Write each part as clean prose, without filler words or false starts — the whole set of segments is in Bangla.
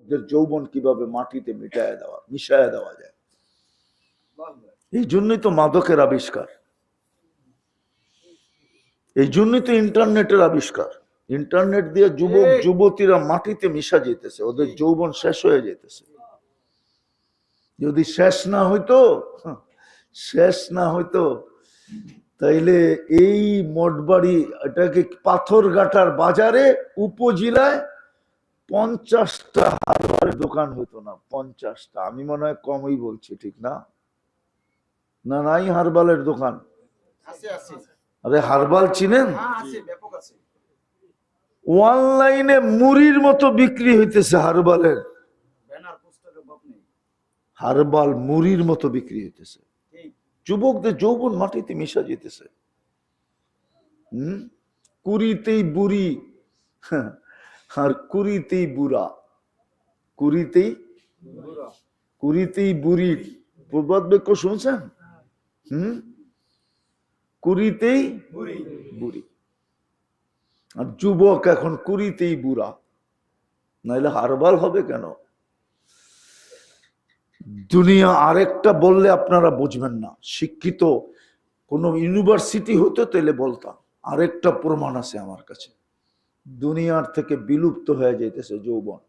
যুবকদের যৌবন কিভাবে মাটিতে মিশায়া দেওয়া যায়। এই জন্যই তো মাদকের আবিষ্কার, এই জন্যই তো ইন্টারনেটের আবিষ্কার। ইন্টারনেট দিয়ে যুবক যুবতীরা মাটিতে মিশা যেতেছে, ওদের যৌবন শেষ হয়ে যেতেছে। যদি শেষ না হইতো তাইলে এই মঠবাড়ি, এটাকে পাথরঘাটার বাজারে উপজেলায় 50টা হারবালের দোকান হইতো না। 50টা, আমি মনে হয় কমই বলছি, ঠিক না? না নাই হারবালের দোকান? আরে হারবাল চিনেন? অনলাইনে মুড়ির মতো বিক্রি হইতেছে হারবালের, হারবাল মুড়ির মতো বিক্রি হইতেছে। যুবকদের যৌবন মাটিতে মিশা যেতেছে। কুড়িতেই বুড়ি আর কুড়িতেই বুড়া, কুড়িতেই বুড়ি প্রবাদ বাক্য শুনছেন? কুড়িতেই বুড়ি, আর যুবক এখন কুড়িতেই বুড়া, নাইলে হারবাল হবে কেন? দুনিয়া আরেকটা বললে আপনারা বুঝবেন না। শিক্ষিত কোন ইউনিভার্সিটি হতো তাহলে বলতাম। আরেকটা প্রমাণ আছে আমার কাছে, দুনিয়ার থেকে বিলুপ্ত হয়ে যাইতেছে যৌবন।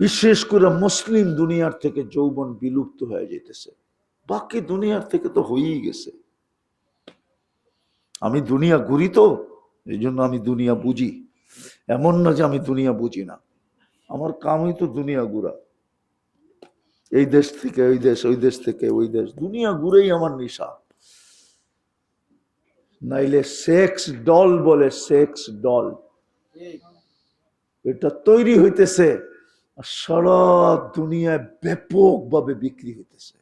বিশেষ করে মুসলিম দুনিয়ার থেকে যৌবন বিলুপ্ত হয়ে যেতেছে। বাকি দুনিয়ার থেকে তো হয়েই গেছে। আমি দুনিয়া ঘুরি তো, এই জন্য আমি দুনিয়া বুঝি। এমন না যে আমি দুনিয়া বুঝি না, আমার কামই তো দুনিয়া ঘুরা। এই দেশ থেকে ওই দেশ, ওই দেশ থেকে ওই দেশ, দুনিয়া ঘুরেই আমার নেশা। নাইলে সেক্স ডল বলে, সেক্স ডল, এটা তৈরি হইতেছে সারা দুনিয়ায় ব্যাপকভাবে বিক্রি হইতেছে।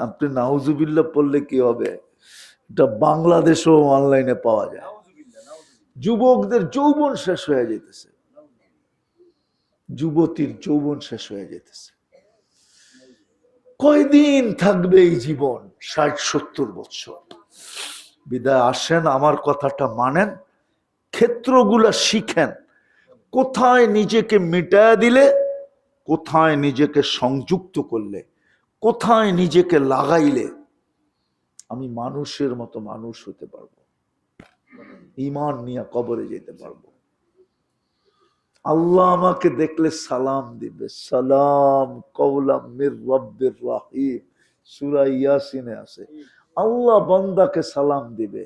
আপনি নাউজুবিল্লাহ পড়লে কি হবে, এটা বাংলাদেশেও অনলাইনে পাওয়া যায়। যুবকদের যৌবন শেষ হয়ে যেতেছে, যুবতীর যৌবন শেষ হয়ে যেতেছে। কয়দিন থাকবে এই জীবন? 60-70 বছর। বিদায় আসেন, আমার কথাটা মানেন, ক্ষেত্রগুলা শিখেন। কোথায় নিজেকে মিটায়া দিলে, কোথায় নিজেকে সংযুক্ত করলে, কোথায় নিজেকে লাগাইলে আমি মানুষের মতো মানুষ হতে পারবো, ঈমান নিয়ে কবরে যেতে পারবো। আল্লাহ আমাকে দেখলে সালাম দিবে, সালাম কওলাম মির রব্বির রহিম, সূরা ইয়াসিনে আছে। আল্লাহ বান্দাকে সালাম দিবে,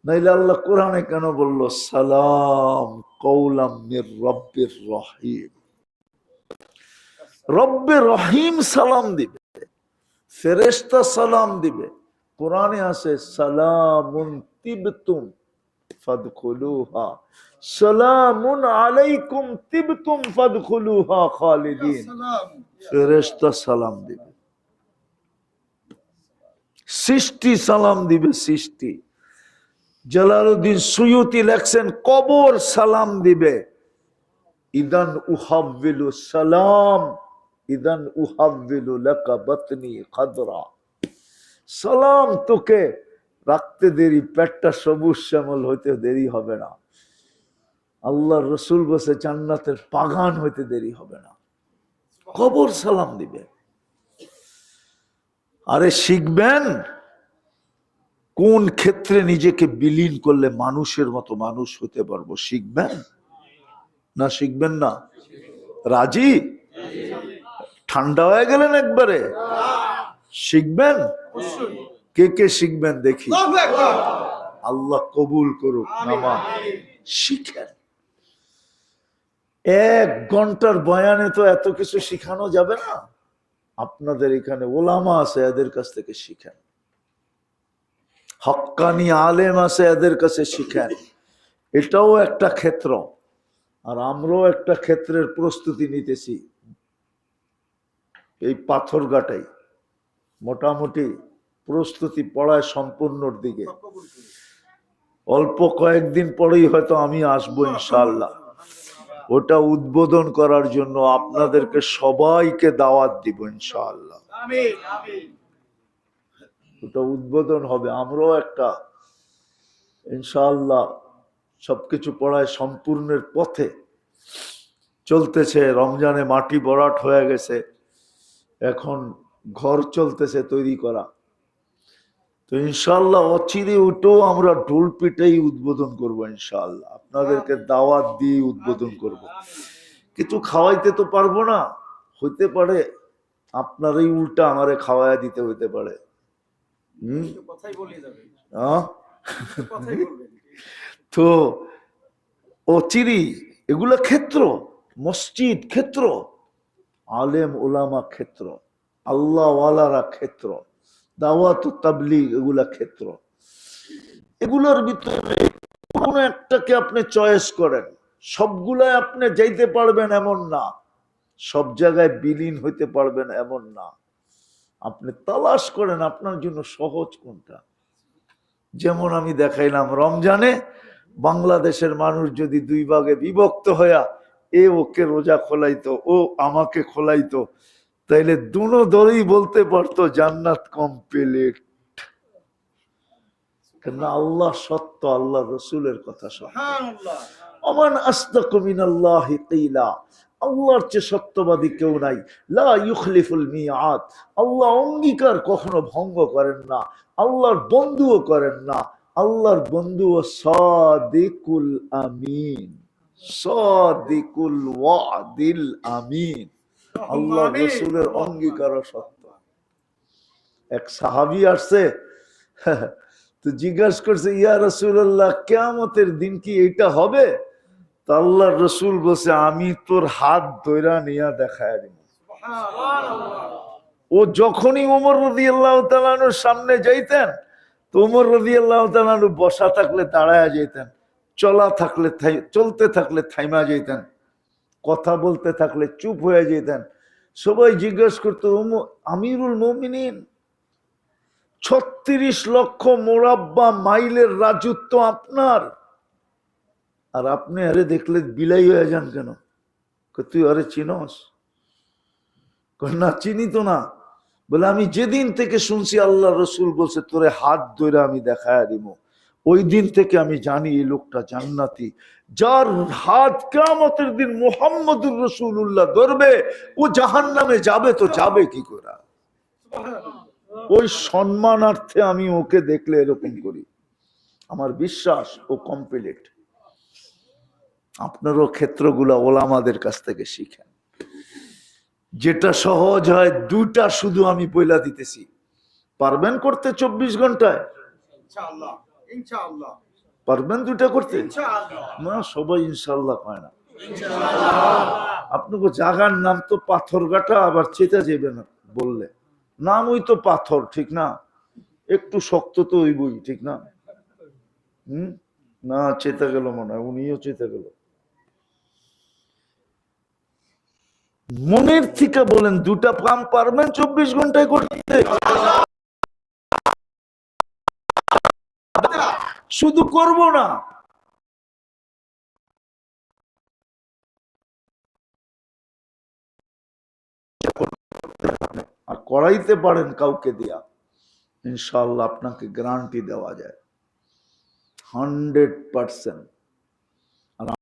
নাইলে আল্লাহ কোরআনে কেন বললো সালাম কওলাম মির রব্বির রহিম? রব্বে রহিম সালাম দিবে, ফেরেশতা সালাম দিবে। কোরআনে আছে সালামুন তিবতুম ফাদখুলুহা, সালামুন আলাইকুম তিবতুম ফাদখুলুহা খালিদিন। ফেরেশতা সালাম দিবে, সৃষ্টি সালাম দিবে, সৃষ্টি। জালালউদ্দিন সুয়ুতি লেখছেন কবর সালাম দিবে। ইদান উহাব্বিলু সালাম, ইদান উহাব্বিলু লাকা বাতনি খাদরা। সালাম তোকে রাখতে দেরি, পেটটা সবুজ শ্যামল হইতে দেরি হবে না। আল্লাহর রসুল বসে জান্নাতের বাগান হইতে দেরি হবে না। কবর সালাম দিবে। আরে শিখবেন কোন ক্ষেত্রে নিজেকে বিলীন করলে মানুষের মতো মানুষ হতে পারবো, শিখবেন না? শিখবেন না? রাজি? ঠান্ডা হয়ে গেলেন একবারে? শিখবেন? কে কে শিখবেন দেখি? আল্লাহ কবুল করুক। নামাজ শিখেন। 1 ঘন্টার বয়ানে তো এত কিছু শিখানো যাবে না। আপনাদের এখানে ওলামা আছে, এদের কাছ থেকে শিখেন। হক্কানি আলেম আছে, এদের কাছে শিখেন। এটাও একটা ক্ষেত্র, আর আমরাও একটা ক্ষেত্রের প্রস্তুতি নিতেছি। এই পাথরঘাটাই মোটামুটি প্রস্তুতি পড়ায় সম্পূর্ণর দিকে। অল্প কয়েকদিন পরেই হয়তো আমি আসবো ইনশাআল্লাহ, ওটা উদ্বোধন করার জন্য। আপনাদেরকে সবাইকে দাওয়াত দিব ইনশাআল্লাহ। ওটা উদ্বোধন হবে। আমরাও একটা ইনশাআল্লাহ সবকিছু পড়ায় সম্পূর্ণের পথে চলতেছে, রমজানে মাটি ভরাট হয়ে গেছে, এখন ঘর চলতেছে তৈরি করা। তো ইনশাল্লাহ অচিরে উঠেও আমরা ঢোল পিটাই উদ্বোধন করবো ইনশাল্লাহ, আপনাদেরকে দাওয়াত দিয়ে উদ্বোধন করব। কিছু খাওয়াইতে তো পারবো না, হইতে পারে আপনারই উল্টা আমারে খাওয়াইয়া দিতে হইতে পারে। তো অচিরি এগুলা ক্ষেত্র, মসজিদ ক্ষেত্র, আলেম ওলামা ক্ষেত্র, আল্লাহ ওয়ালারা ক্ষেত্র, দাওয়াত তাবলীগ এগুলা ক্ষেত্র। এগুলোর ভিতরে কোন একটাকে আপনি চয়েস করেন, সবগুলাই আপনি যাইতে পারবেন এমন না, সব জায়গায় বিলীন হইতে পারবেন এমন না। আপনি তালাশ করেন আপনার জন্য সহজ কোনটা। যেমন আমি দেখাইলাম, রমজানে বাংলাদেশের মানুষ যদি দুই ভাগে বিভক্ত হইয়া এ ওকে রোজা খোলাইতো, ও আমাকে খোলাইতো, তাইলে দুনো দলই বলতে পারতো জান্নাত কমপ্লিট। কেন? আল্লাহ সত্য, আল্লাহ রসুলের কথা সত্য। আমান আসদাকু মিনাল্লাহি কিলা, আল্লাহর চেয়ে সত্যবাদী কেউ নাই। লা ইউখলিফুল মিআদ, আল্লাহ অঙ্গীকার কখনো ভঙ্গ করেন না, আল্লাহর বন্ধুও করেন না। আল্লাহর বন্ধু সাদিকুল আমিন, সাদিকুল ওয়াদিল আমিন। আল্লাহ রসুলের অঙ্গীকার সত্য। এক সাহাবী আসছে, তো জিজ্ঞাসা করছে, ইয়া রাসূলুল্লাহ, কিয়ামতের দিন কি এটা হবে? তা আল্লাহর রসুল বলছে, আমি তোর হাত ধইরা নিয়া দেখায় দিব। ও যখনই ওমর রাদিয়াল্লাহু তাআলা আনহুর সামনে যাইতেন, তো ওমর রাদিয়াল্লাহু তাআলা আনহু বসা থাকলে দাঁড়ায়া যেতেন, চলা থাকলে চলতে থাকলে থাইমা যেতেন, কথা বলতে থাকলে চুপ হয়ে যেতেন। সবাই জিজ্ঞেস করতো, আমিরুল মুমিনিন, 36 লক্ষ মোরাব্বা মাইলের রাজত্ব আপনার, আর আপনি আরে দেখলে বিলাই হয়ে যান কেন? তুই আরে চিনস? না, চিনি তো না। বলে, আমি যেদিন থেকে শুনছি আল্লাহ রসুল বলছে তোরে হাত ধরে আমি দেখায় দিব, ওই দিন থেকে আমি জানি এই লোকটা জান্নাতি। যার হাত কিয়ামতের দিন মুহাম্মদুর রাসূলুল্লাহ ধরবে, ও জাহান্নামে যাবে তো যাবে কি করে? ওই সম্মানার্থে আমি ওকে দেখলে এরকম করি। আমার বিশ্বাস ও কমপ্লিট। আপনারও ক্ষেত্রগুলা ওলামাদের কাছ থেকে শিখেন। যেটা সহজ হয়, দুটা শুধু আমি বইলা দিতেছি, পারবেন করতে 24 ঘন্টায়? পারবেন দুটা করতে? না, সবাই ইনশাল্লাহ পায় না। আপনাকে জাগার নাম তো পাথরঘাটা, আবার চেতা যাবে না বললে, নাম ওই তো পাথর, ঠিক না? একটু শক্ত তো ওই বই, ঠিক না? না, চেতা গেল মনে হয়, উনিও চেতা গেল। মনের থেকে বলেন, দুটা কাম পারবেন 24 ঘন্টায় করতে? শুধু করব না, আর করাইতে পারেন কাউকে দিয়া, ইনশাআল্লাহ আপনাকে গ্যারান্টি দেওয়া যায় 100%।